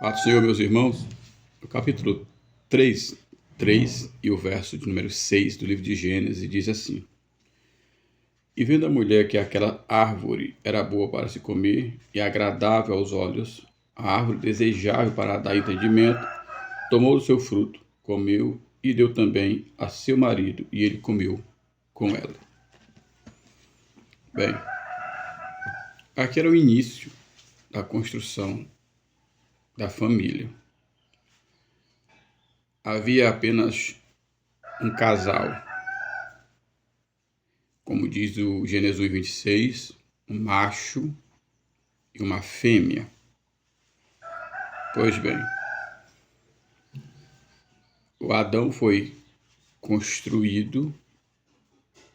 Paz do Senhor, meus irmãos, no capítulo 3 e o verso de número 6 do livro de Gênesis diz assim: E vendo a mulher que aquela árvore era boa para se comer e agradável aos olhos, a árvore desejável para dar entendimento, tomou do seu fruto, comeu e deu também a seu marido, e ele comeu com ela. Bem, aqui era o início da construção da família. Havia apenas um casal, como diz o Gênesis 1:26, um macho e uma fêmea. Pois bem, o Adão foi construído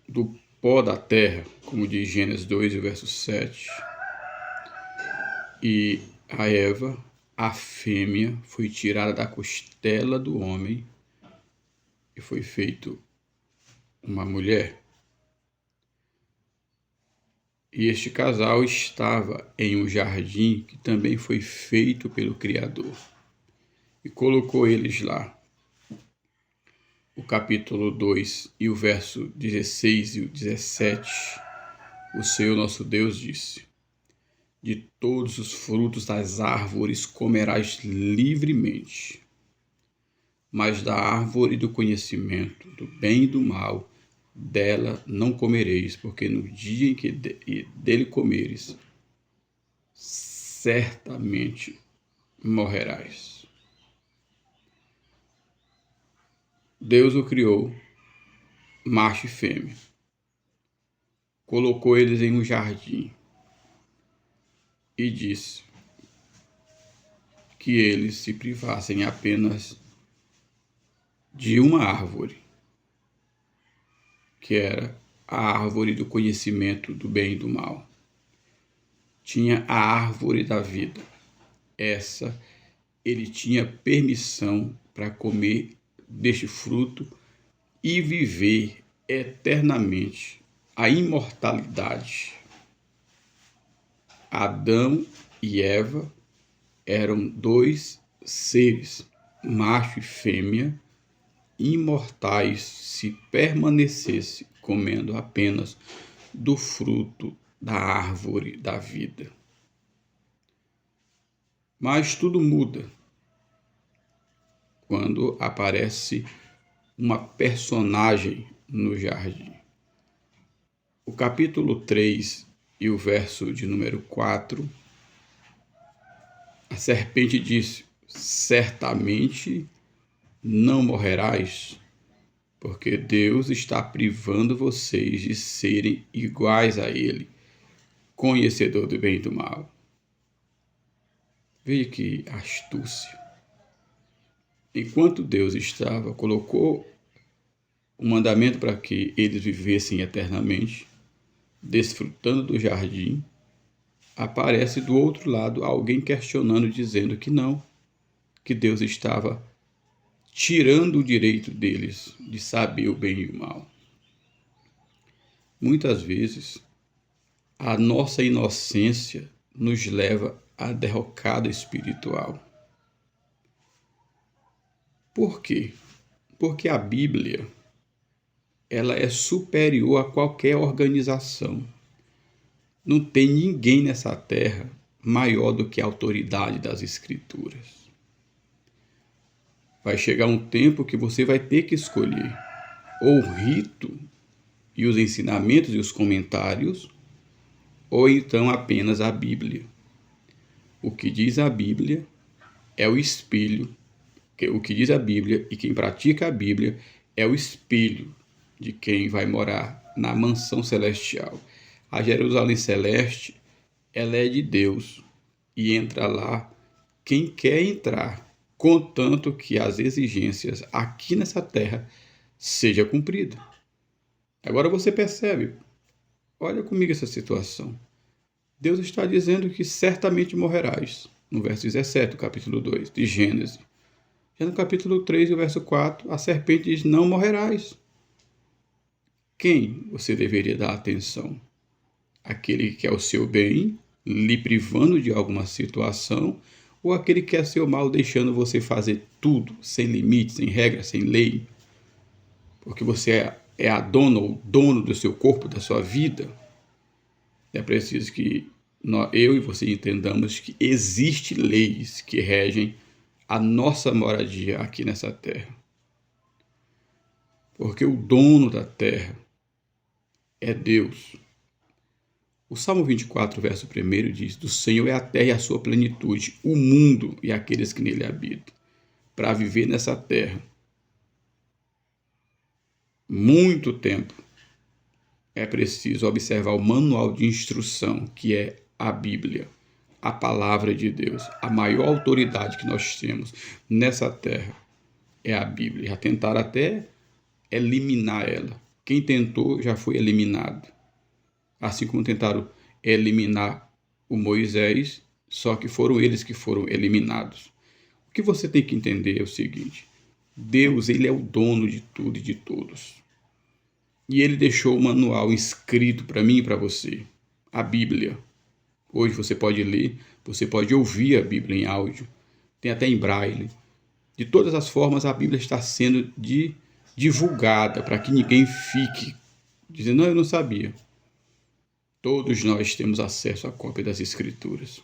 do pó da terra, como diz Gênesis 2, verso 7. E a Eva, a fêmea, foi tirada da costela do homem e foi feito uma mulher. E este casal estava em um jardim que também foi feito pelo Criador e colocou eles lá. O capítulo 2 e o verso 16 e o 17, o Senhor nosso Deus disse: De todos os frutos das árvores comerás livremente, mas da árvore do conhecimento do bem e do mal, dela não comereis, porque no dia em que dele comeres, certamente morrerás. Deus o criou, macho e fêmea. Colocou eles em um jardim e disse que eles se privassem apenas de uma árvore, que era a árvore do conhecimento do bem e do mal. Tinha a árvore da vida. Essa ele tinha permissão para comer deste fruto e viver eternamente a imortalidade. Adão e Eva eram dois seres, macho e fêmea, imortais se permanecesse comendo apenas do fruto da árvore da vida. Mas tudo muda quando aparece uma personagem no jardim. O capítulo 3 e o verso de número 4, a serpente disse: Certamente não morrerás, porque Deus está privando vocês de serem iguais a Ele, conhecedor do bem e do mal. Veja que astúcia. Enquanto Deus colocou o mandamento para que eles vivessem eternamente, desfrutando do jardim, aparece do outro lado alguém questionando, dizendo que não, que Deus estava tirando o direito deles de saber o bem e o mal. Muitas vezes, a nossa inocência nos leva à derrocada espiritual. Por quê? Porque a Bíblia, ela é superior a qualquer organização. Não tem ninguém nessa terra maior do que a autoridade das Escrituras. Vai chegar um tempo que você vai ter que escolher ou o rito e os ensinamentos e os comentários, ou então apenas a Bíblia. O que diz a Bíblia é o espelho. O que diz a Bíblia e quem pratica a Bíblia é o espelho de quem vai morar na mansão celestial. A Jerusalém celeste, ela é de Deus e entra lá quem quer entrar, contanto que as exigências aqui nessa terra sejam cumpridas. Agora você percebe, olha comigo essa situação. Deus está dizendo que certamente morrerás, no verso 17 do capítulo 2 de Gênesis. Já no capítulo 3, o verso 4, a serpente diz: não morrerás. Quem você deveria dar atenção? Aquele que quer o seu bem, lhe privando de alguma situação, ou aquele que quer seu mal, deixando você fazer tudo, sem limite, sem regra, sem lei, porque você é a dona ou dono do seu corpo, da sua vida. É preciso que eu e você entendamos que existem leis que regem a nossa moradia aqui nessa terra. Porque o dono da terra é Deus. O Salmo 24, verso 1 diz: do Senhor é a terra e a sua plenitude, o mundo e aqueles que nele habitam. Para viver nessa terra muito tempo, é preciso observar o manual de instrução, que é a Bíblia, a palavra de Deus. A maior autoridade que nós temos nessa terra é a Bíblia. Já tentaram até eliminar ela. Quem tentou já foi eliminado. Assim como tentaram eliminar o Moisés, só que foram eles que foram eliminados. O que você tem que entender é o seguinte: Deus, ele é o dono de tudo e de todos. E ele deixou o manual escrito para mim e para você, a Bíblia. Hoje você pode ler, você pode ouvir a Bíblia em áudio, tem até em braille. De todas as formas, a Bíblia está sendo divulgada para que ninguém fique dizendo: não, eu não sabia. Todos nós temos acesso à cópia das Escrituras.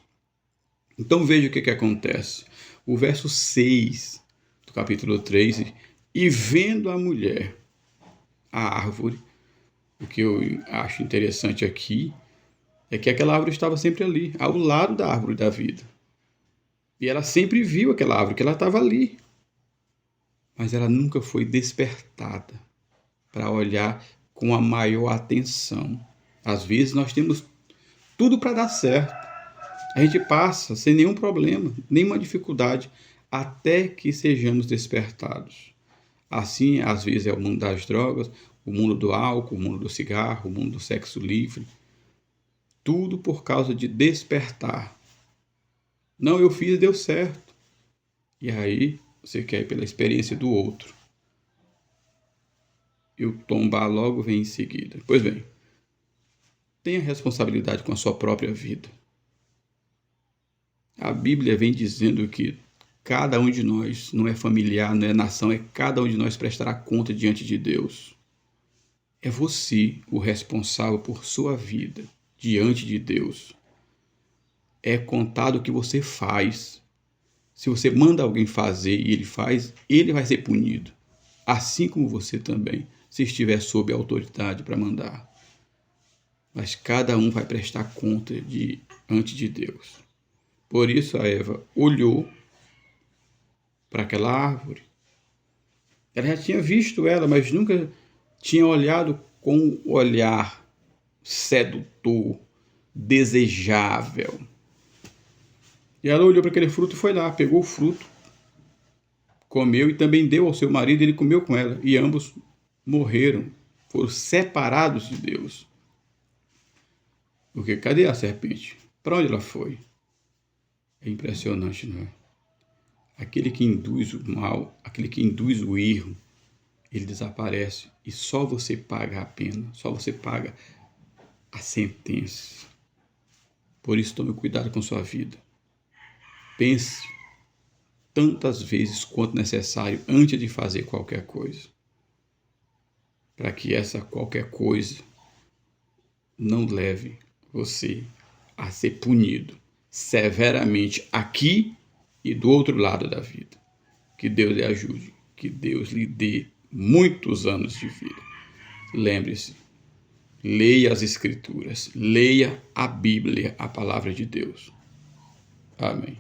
Então veja o que acontece. O verso 6 do capítulo 3, e vendo a mulher a árvore, o que eu acho interessante aqui é que aquela árvore estava sempre ali, ao lado da árvore da vida. E ela sempre viu aquela árvore, que ela estava ali. Mas ela nunca foi despertada para olhar com a maior atenção. Às vezes nós temos tudo para dar certo. A gente passa sem nenhum problema, nenhuma dificuldade, até que sejamos despertados. Assim, às vezes é o mundo das drogas, o mundo do álcool, o mundo do cigarro, o mundo do sexo livre. Tudo por causa de despertar. Não, eu fiz e deu certo. E aí você quer ir pela experiência do outro. E o tombar logo vem em seguida. Pois bem, tenha responsabilidade com a sua própria vida. A Bíblia vem dizendo que cada um de nós, não é familiar, não é nação, é cada um de nós prestará conta diante de Deus. É você o responsável por sua vida diante de Deus. É contado o que você faz. Se você manda alguém fazer e ele faz, ele vai ser punido. Assim como você também, se estiver sob a autoridade para mandar. Mas cada um vai prestar conta diante de Deus. Por isso a Eva olhou para aquela árvore. Ela já tinha visto ela, mas nunca tinha olhado com um olhar sedutor, desejável. E ela olhou para aquele fruto e foi lá, pegou o fruto, comeu e também deu ao seu marido, ele comeu com ela. E ambos morreram, foram separados de Deus. Porque cadê a serpente? Para onde ela foi? É impressionante, não é? Aquele que induz o mal, aquele que induz o erro, ele desaparece e só você paga a pena, só você paga a sentença. Por isso, tome cuidado com sua vida. Pense tantas vezes quanto necessário antes de fazer qualquer coisa, para que essa qualquer coisa não leve você a ser punido severamente aqui e do outro lado da vida. Que Deus lhe ajude, que Deus lhe dê muitos anos de vida. Lembre-se, leia as Escrituras, leia a Bíblia, a palavra de Deus. Amém.